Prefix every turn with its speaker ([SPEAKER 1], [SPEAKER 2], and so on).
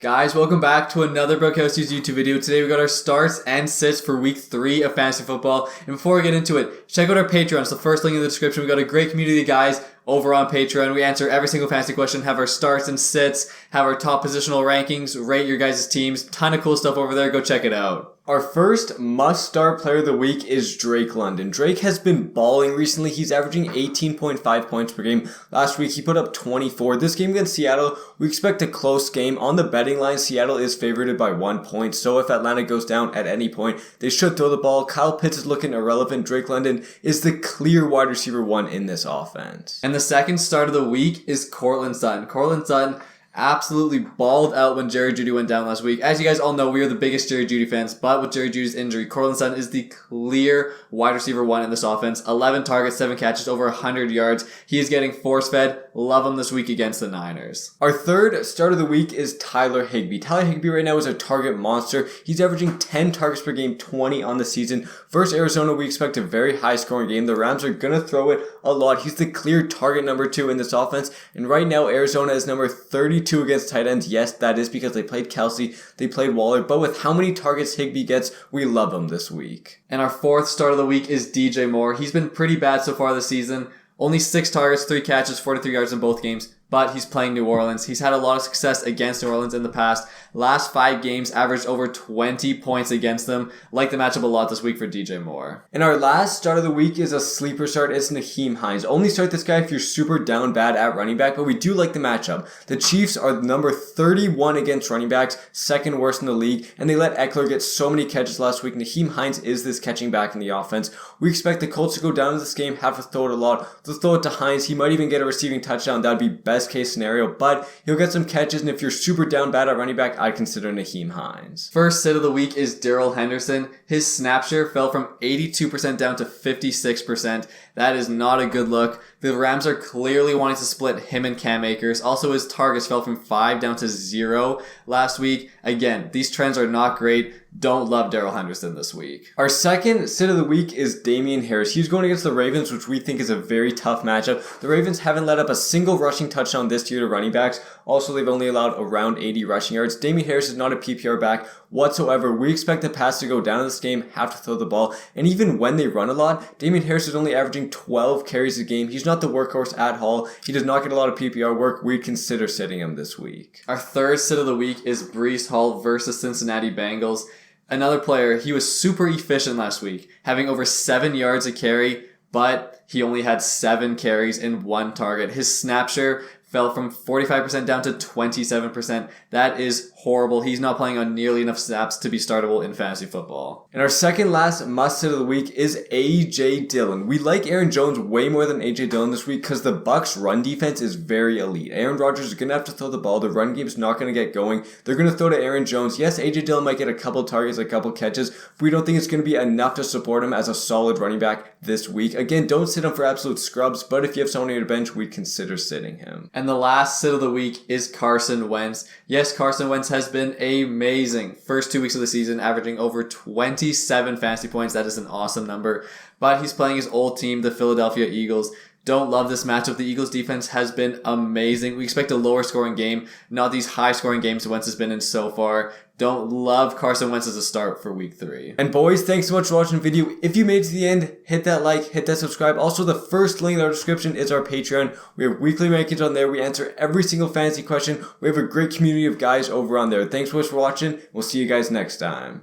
[SPEAKER 1] Guys, welcome back to another Brokowski's YouTube video. Today we got our starts and sits for week 3 of fantasy football. And before we get into it, check out our Patreon. It's the first link in the description. We got a great community of guys over on Patreon. We answer every single fantasy question, have our starts and sits, have our top positional rankings, rate your guys' teams. Ton of cool stuff over there. Go check it out.
[SPEAKER 2] Our first must-start player of the week is Drake London. Drake has been balling recently. He's averaging 18.5 points per game. Last week, he put up 24. This game against Seattle, we expect a close game. On the betting line, Seattle is favored by 1 point. So if Atlanta goes down at any point, they should throw the ball. Kyle Pitts is looking irrelevant. Drake London is the clear wide receiver 1 in this offense.
[SPEAKER 1] And the second start of the week is Courtland Sutton. Courtland Sutton absolutely balled out when Jerry Jeudy went down last week. As you guys all know, we are the biggest Jerry Jeudy fans, but with Jerry Jeudy's injury, Courtland Sutton is the clear wide receiver 1 in this offense. 11 targets, 7 catches, over 100 yards. He is getting force-fed. Love him this week against the Niners.
[SPEAKER 2] Our third start of the week is Tyler Higbee. Tyler Higbee right now is a target monster. He's averaging 10 targets per game, 20 on the season. Versus Arizona, we expect a very high-scoring game. The Rams are going to throw it a lot. He's the clear target number 2 in this offense. And right now, Arizona is number 32 against tight ends. Yes, that is because they played Kelsey, they played Waller. But with how many targets Higbee gets, we love him this week.
[SPEAKER 1] And our fourth start of the week is DJ Moore. He's been pretty bad so far this season. Only 6 targets, 3 catches, 43 yards in both games. But he's playing New Orleans. He's had a lot of success against New Orleans in the past. Last 5 games averaged over 20 points against them. Like the matchup a lot this week for DJ Moore.
[SPEAKER 2] And our last start of the week is a sleeper start. It's Nahim Heinz. Only start this guy if you're super down bad at running back, but we do like the matchup. The Chiefs are number 31 against running backs, second worst in the league, and they let Eckler get so many catches last week. Nahim Heinz is this catching back in the offense. We expect the Colts to go down in this game, have to throw it a lot. They'll throw it to Heinz. He might even get a receiving touchdown. That would be best case scenario, but he'll get some catches, and if you're super down bad at running back, I'd consider Nahim Heinz.
[SPEAKER 1] First sit of the week is Daryl Henderson. His snap share fell from 82% down to 56%. That is not a good look. The Rams are clearly wanting to split him and Cam Akers. Also, his targets fell from 5 down to 0 last week. Again, these trends are not great. Don't love Daryl Henderson this week.
[SPEAKER 2] Our second sit of the week is Damien Harris. He's going against the Ravens, which we think is a very tough matchup. The Ravens haven't let up a single rushing touchdown this year to running backs. Also, they've only allowed around 80 rushing yards. Damien Harris is not a PPR back whatsoever. We expect the pass to go down in this game, have to throw the ball. And even when they run a lot, Damien Harris is only averaging 12 carries a game. He's not the workhorse at all. He does not get a lot of PPR work. We'd consider sitting him this week.
[SPEAKER 1] Our third sit of the week is Breece Hall versus Cincinnati Bengals. Another player, he was super efficient last week, having over 7 yards a carry, but he only had 7 carries in 1 target. His snap share fell from 45% down to 27%. That is horrible. He's not playing on nearly enough snaps to be startable in fantasy football.
[SPEAKER 2] And our second last must-sit of the week is A.J. Dillon. We like Aaron Jones way more than A.J. Dillon this week because the Bucs' run defense is very elite. Aaron Rodgers is going to have to throw the ball. The run game's not going to get going. They're going to throw to Aaron Jones. Yes, A.J. Dillon might get a couple targets, a couple catches, but we don't think it's going to be enough to support him as a solid running back this week. Again, don't sit him for absolute scrubs, but if you have someone on your bench, we'd consider sitting him.
[SPEAKER 1] And the last sit of the week is Carson Wentz. Yes, Carson Wentz has been amazing. First 2 weeks of the season, averaging over 27 fantasy points. That is an awesome number. But he's playing his old team, the Philadelphia Eagles. Don't love this matchup. The Eagles defense has been amazing. We expect a lower scoring game, not these high scoring games Wentz has been in so far. Don't love Carson Wentz as a start for week 3.
[SPEAKER 2] And boys, thanks so much for watching the video. If you made it to the end, hit that like, hit that subscribe. Also, the first link in our description is our Patreon. We have weekly rankings on there. We answer every single fantasy question. We have a great community of guys over on there. Thanks so much for watching. We'll see you guys next time.